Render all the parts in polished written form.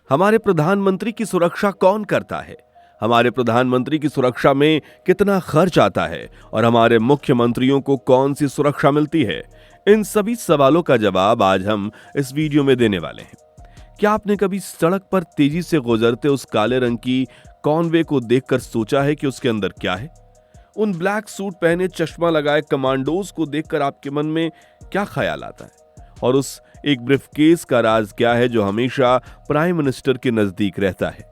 हमारे प्रधानमंत्री की सुरक्षा कौन करता है? हमारे प्रधानमंत्री की सुरक्षा में कितना खर्च आता है और हमारे मुख्यमंत्रियों को कौन सी सुरक्षा मिलती है? इन सभी सवालों का जवाब आज हम इस वीडियो में देने वाले हैं। क्या आपने कभी सड़क पर तेजी से गुजरते उस काले रंग की कॉनवे को देखकर सोचा है कि उसके अंदर क्या है? उन ब्लैक सूट पहने चश्मा लगाए कमांडोज को देखकर आपके मन में क्या ख्याल आता है? और उस एक ब्रीफकेस का राज क्या है जो हमेशा प्राइम मिनिस्टर के नजदीक रहता है?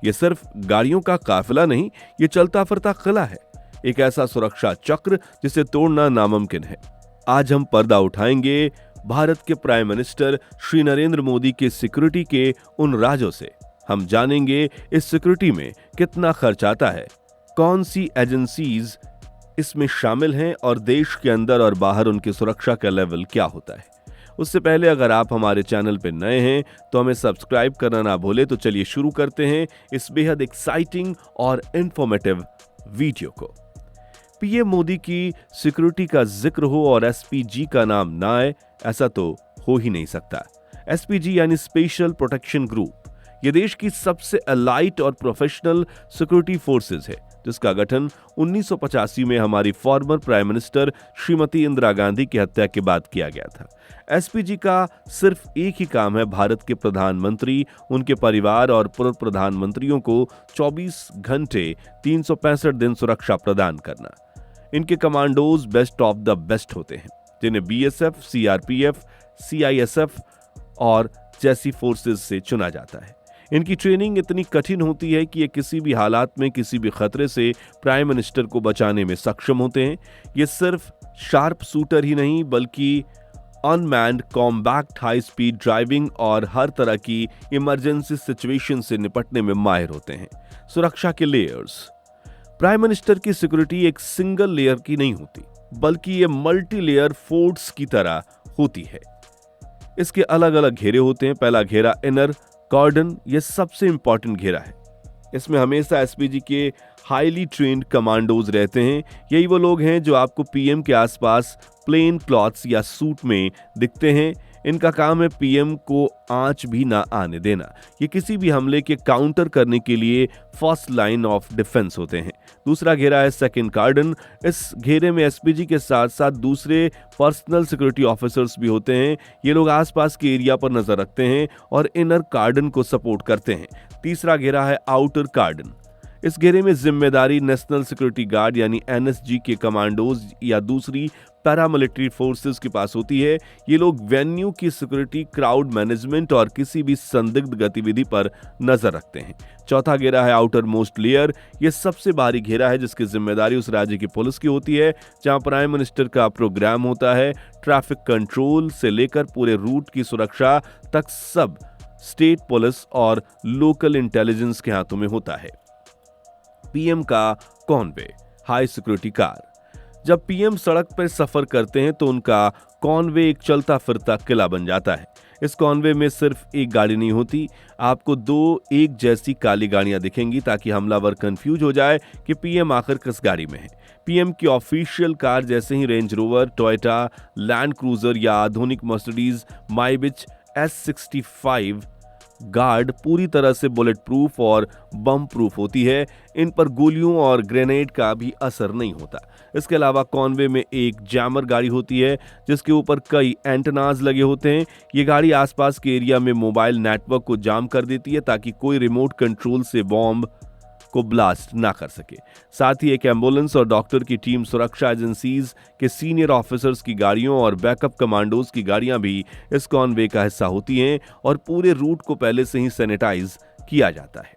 यह सिर्फ गाड़ियों का काफिला नहीं, ये चलता फिरता किला है, एक ऐसा सुरक्षा चक्र जिसे तोड़ना नामुमकिन है। आज हम पर्दा उठाएंगे भारत के प्राइम मिनिस्टर श्री नरेंद्र मोदी के सिक्योरिटी के उन राजों से। हम जानेंगे इस सिक्योरिटी में कितना खर्च आता है, कौन सी एजेंसीज इसमें शामिल हैं और देश के अंदर और बाहर उनकी सुरक्षा का लेवल क्या होता है। उससे पहले अगर आप हमारे चैनल पर नए हैं तो हमें सब्सक्राइब करना ना भूलें। तो चलिए शुरू करते हैं इस बेहद एक्साइटिंग और इंफॉर्मेटिव वीडियो को। पीएम मोदी की सिक्योरिटी का जिक्र हो और एसपीजी का नाम ना आए, ऐसा तो हो ही नहीं सकता। एसपीजी यानी स्पेशल प्रोटेक्शन ग्रुप, यह देश की सबसे एलाइट और प्रोफेशनल सिक्योरिटी फोर्सेस है, जिसका गठन 1985 में हमारी former prime minister Shrimati Indira Gandhi की हत्या के बाद किया गया था। एसपीजी का सिर्फ एक ही काम है, भारत के प्रधानमंत्री, उनके परिवार और पूर्व प्रधानमंत्रियों को 24 घंटे 365 दिन सुरक्षा प्रदान करना। इनके commandos best of the best होते हैं, जिन्हें बीएसएफ, सीआरपीएफ, सीआईएसएफ और जैसी फोर्सेस से चुना जाता है। इनकी ट्रेनिंग इतनी कठिन होती है कि ये किसी भी हालात में किसी भी खतरे से प्राइम मिनिस्टर को बचाने में सक्षम होते हैं। ये सिर्फ शार्प शूटर ही नहीं, बल्कि unmanned combat high speed driving और हर तरह की इमरजेंसी सिचुएशन से निपटने में माहिर होते हैं। सुरक्षा के लेयर्स। प्राइम मिनिस्टर की सिक्योरिटी एक सिंगल लेयर की नहीं होती, बल्कि ये मल्टी लेयर फोर्ट्स की तरह होती है। इसके अलग अलग घेरे होते हैं। पहला घेरा इनर कॉर्डन, यह सबसे इंपॉर्टेंट घेरा है। इसमें हमेशा एसपीजी के हाईली ट्रेन्ड कमांडोज रहते हैं। यही वो लोग हैं जो आपको पीएम के आसपास प्लेन क्लॉथ्स या सूट में दिखते हैं। इनका काम है पीएम को आंच भी ना आने देना। ये किसी भी हमले के काउंटर करने के लिए फर्स्ट लाइन ऑफ डिफेंस होते हैं। दूसरा घेरा है सेकंड कार्डन। इस घेरे में एसपीजी के साथ साथ दूसरे पर्सनल सिक्योरिटी ऑफिसर्स भी होते हैं। ये लोग आसपास के एरिया पर नजर रखते हैं और इनर कार्डन को सपोर्ट करते हैं। तीसरा घेरा है आउटर कार्डन। इस घेरे में जिम्मेदारी नेशनल सिक्योरिटी गार्ड यानी एनएसजी के कमांडोज या दूसरी पैरामिलिट्री फोर्सेस के पास होती है। ये लोग वेन्यू की सिक्योरिटी, क्राउड मैनेजमेंट और किसी भी संदिग्ध गतिविधि पर नजर रखते हैं। चौथा घेरा है आउटर मोस्ट लेयर। यह सबसे बाहरी घेरा है जिसकी जिम्मेदारी उस राज्य की पुलिस की होती है जहां प्राइम मिनिस्टर का प्रोग्राम होता है। ट्रैफिक कंट्रोल से लेकर पूरे रूट की सुरक्षा तक सब स्टेट पुलिस और लोकल इंटेलिजेंस के हाथों में होता है। पीएम का कॉनवे, हाई सिक्योरिटी कार। जब पीएम सड़क पर सफर करते हैं तो उनका कॉनवे एक चलता फिरता किला बन जाता है। इस कॉनवे में सिर्फ एक गाड़ी नहीं होती, आपको दो एक जैसी काली गाड़ियां दिखेंगी ताकि हमलावर कंफ्यूज हो जाए कि पीएम आखिर किस गाड़ी में है। पीएम की ऑफिशियल कार जैसे ही Range Rover, Toyota, Land Cruiser या आधुनिक मर्सिडीज माइबिच S65 गार्ड पूरी तरह से बुलेट प्रूफ और बम प्रूफ होती है। इन पर गोलियों और ग्रेनेड का भी असर नहीं होता। इसके अलावा कॉनवे में एक जैमर गाड़ी होती है जिसके ऊपर कई एंटेनाज लगे होते हैं। ये गाड़ी आसपास के एरिया में मोबाइल नेटवर्क को जाम कर देती है ताकि कोई रिमोट कंट्रोल से बॉम्ब को ब्लास्ट ना कर सके। साथ ही एक एम्बुलेंस और डॉक्टर की टीम, सुरक्षा एजेंसीज के सीनियर ऑफिसर्स की गाड़ियों और बैकअप कमांडोज की गाड़ियां भी इस कॉनवे का हिस्सा होती हैं और पूरे रूट को पहले से ही सैनिटाइज किया जाता है।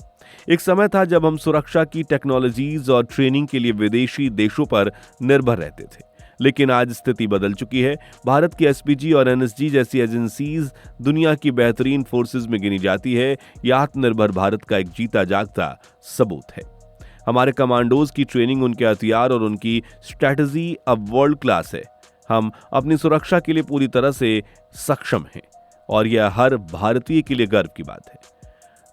एक समय था जब हम सुरक्षा की टेक्नोलॉजीज और ट्रेनिंग के लिए विदेशी देशों पर निर्भर रहते थे, लेकिन आज स्थिति बदल चुकी है। भारत की एसपीजी और एनएसजी जैसी एजेंसीज दुनिया की बेहतरीन फोर्सेस में गिनी जाती है। यह आत्मनिर्भर भारत का एक जीता जागता सबूत है। हमारे कमांडोज की ट्रेनिंग, उनके हथियार और उनकी स्ट्रैटेजी अब वर्ल्ड क्लास है। हम अपनी सुरक्षा के लिए पूरी तरह से सक्षम हैं और यह हर भारतीय के लिए गर्व की बात है।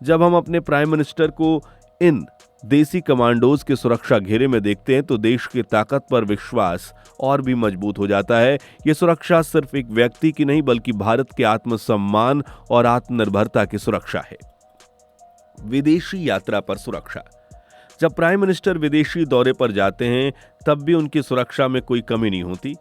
जब हम अपने प्राइम मिनिस्टर को इन देसी कमांडोज के सुरक्षा घेरे में देखते हैं तो देश की ताकत पर विश्वास और भी मजबूत हो जाता है। यह सुरक्षा सिर्फ एक व्यक्ति की नहीं बल्कि भारत के आत्मसम्मान और आत्मनिर्भरता की सुरक्षा है। विदेशी यात्रा पर सुरक्षा। जब प्राइम मिनिस्टर विदेशी दौरे पर जाते हैं तब भी उनकी सुरक्षा में कोई कमी नहीं होती।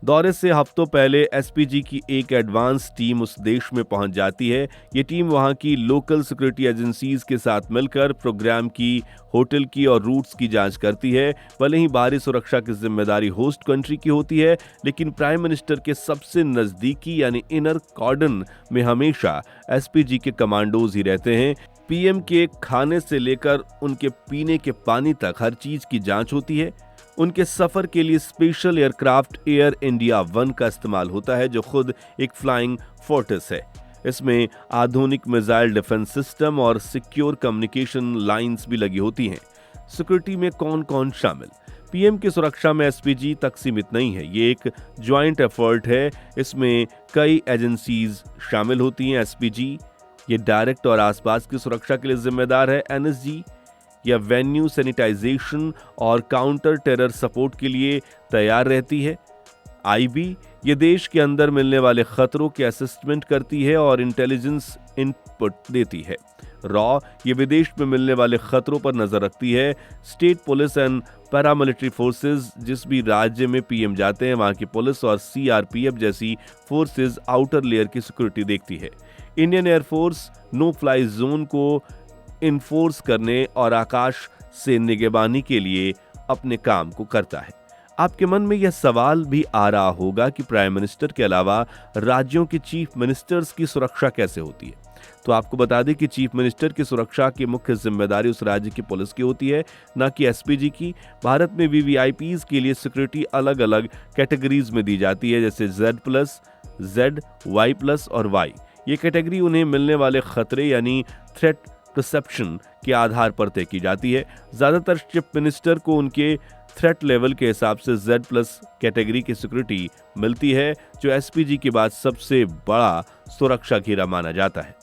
दौरे से हफ्तों पहले एसपीजी की एक एडवांस टीम उस देश में पहुंच जाती है। ये टीम वहां की लोकल सिक्योरिटी एजेंसीज के साथ मिलकर प्रोग्राम की, होटल की और रूट्स की जांच करती है। भले ही बाहरी सुरक्षा की जिम्मेदारी होस्ट कंट्री की होती है, लेकिन प्राइम मिनिस्टर के सबसे नजदीकी यानी इनर कॉर्डन में हमेशा एसपीजी के कमांडोज ही रहते हैं। पीएम के खाने से लेकर उनके पीने के पानी तक हर चीज की जांच होती है। उनके सफर के लिए स्पेशल एयरक्राफ्ट एयर इंडिया 1 का इस्तेमाल होता है, जो खुद एक फ्लाइंग फोर्ट्रेस है। इसमें आधुनिक मिसाइल डिफेंस सिस्टम और सिक्योर कम्युनिकेशन लाइंस भी लगी होती हैं। सिक्योरिटी में कौन कौन शामिल? पीएम की सुरक्षा में एसपीजी तक सीमित नहीं है, ये एक ज्वाइंट एफर्ट है। इसमें कई एजेंसीज शामिल होती हैं। एसपीजी ये डायरेक्ट और आसपास की सुरक्षा के लिए जिम्मेदार है। एनएसजी या वेन्यू सैनिटाइजेशन और काउंटर टेरर सपोर्ट के लिए तैयार रहती है। आईबी ये देश के अंदर मिलने वाले खतरों के असेसमेंट करती है और इंटेलिजेंस इनपुट देती है। रॉ ये विदेश में मिलने वाले खतरों पर नजर रखती है। State police and paramilitary forces, जिस भी राज्य में पीएम जाते हैं वहां की पुलिस और सीआरपीएफ जैसी फोर्सेस आउटर लेयर की सिक्योरिटी देखती है। Indian Air Force no fly zone को इन्फोर्स करने और आकाश से निगरानी के लिए अपने काम को करता है। आपके मन में यह सवाल भी आ रहा होगा कि प्राइम मिनिस्टर के अलावा राज्यों के चीफ मिनिस्टर्स की सुरक्षा कैसे होती है। तो आपको बता दें कि चीफ मिनिस्टर की सुरक्षा की मुख्य जिम्मेदारी उस राज्य की पुलिस की होती है, न कि एसपीजी की। भारत में वीवीआईपीज के लिए सिक्योरिटी अलग अलग कैटेगरीज में दी जाती है, जैसे Z+, Z, Y+ और Y। ये कैटेगरी उन्हें मिलने वाले खतरे यानी थ्रेट परसेप्शन के आधार पर तय की जाती है। ज्यादातर चीफ मिनिस्टर को उनके थ्रेट लेवल के हिसाब से Z+ कैटेगरी की सिक्योरिटी मिलती है, जो एसपीजी के बाद सबसे बड़ा सुरक्षा घेरा माना जाता है।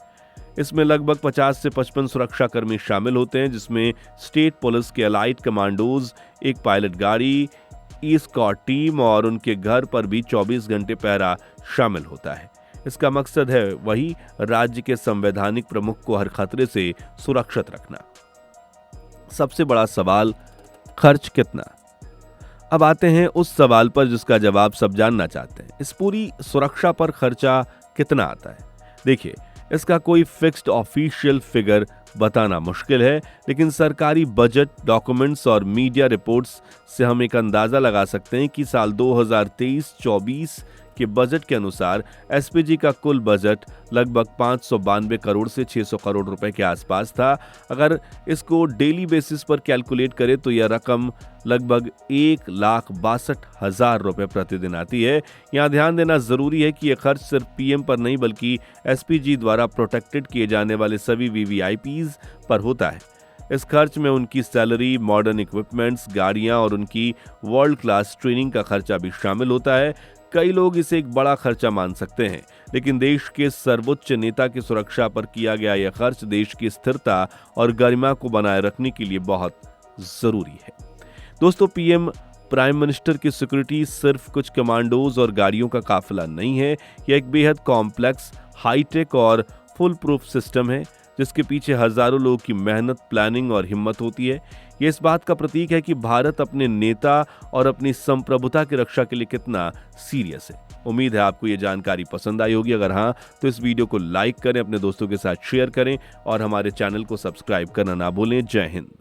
इसमें लगभग 50 से 55 सुरक्षाकर्मी शामिल होते हैं, जिसमें स्टेट पुलिस के एलाइट कमांडोज, एक पायलट गाड़ी, ई-स्कॉट टीम और उनके घर पर भी 24 घंटे पहरा शामिल होता है। इसका मकसद है वही राज्य के संवैधानिक प्रमुख को हर खतरे से सुरक्षित रखना। सबसे बड़ा सवाल, खर्च कितना? अब आते हैं उस सवाल पर जिसका जवाब सब जानना चाहते हैं। इस पूरी सुरक्षा पर खर्चा कितना आता है? देखिए, इसका कोई फिक्स्ड ऑफिशियल फिगर बताना मुश्किल है, लेकिन सरकारी बजट, डॉक्यूमेंट्स और मीडिया रिपोर्ट्स से हम एक अंदाजा लगा सकते हैं कि साल 2023-24 के बजट के अनुसार एसपीजी का कुल बजट लगभग 592 करोड़ से 600 करोड़ रुपए के आसपास था। अगर इसको डेली बेसिस पर कैलकुलेट करें तो यह रकम लगभग 1,62,000 रुपए प्रतिदिन आती है। यहाँ ध्यान देना जरूरी है कि यह खर्च सिर्फ पीएम पर नहीं बल्कि एसपीजी द्वारा प्रोटेक्टेड किए जाने वाले सभी वीवीआईपीज पर होता है। इस खर्च में उनकी सैलरी, मॉडर्न इक्विपमेंट्स, गाड़ियां और उनकी वर्ल्ड क्लास ट्रेनिंग का खर्चा भी शामिल होता है। कई लोग इसे एक बड़ा खर्चा मान सकते हैं, लेकिन देश के सर्वोच्च नेता की सुरक्षा पर किया गया यह खर्च देश की स्थिरता और गरिमा को बनाए रखने के लिए बहुत जरूरी है। दोस्तों, पीएम प्राइम मिनिस्टर की सिक्योरिटी सिर्फ कुछ कमांडोज और गाड़ियों का काफिला नहीं है। यह एक बेहद कॉम्प्लेक्स, हाईटेक और फुल प्रूफ सिस्टम है, जिसके पीछे हजारों लोगों की मेहनत, प्लानिंग और हिम्मत होती है। ये इस बात का प्रतीक है कि भारत अपने नेता और अपनी संप्रभुता की रक्षा के लिए कितना सीरियस है। उम्मीद है आपको ये जानकारी पसंद आई होगी। अगर हाँ, तो इस वीडियो को लाइक करें, अपने दोस्तों के साथ शेयर करें और हमारे चैनल को सब्सक्राइब करना ना भूलें। जय हिंद।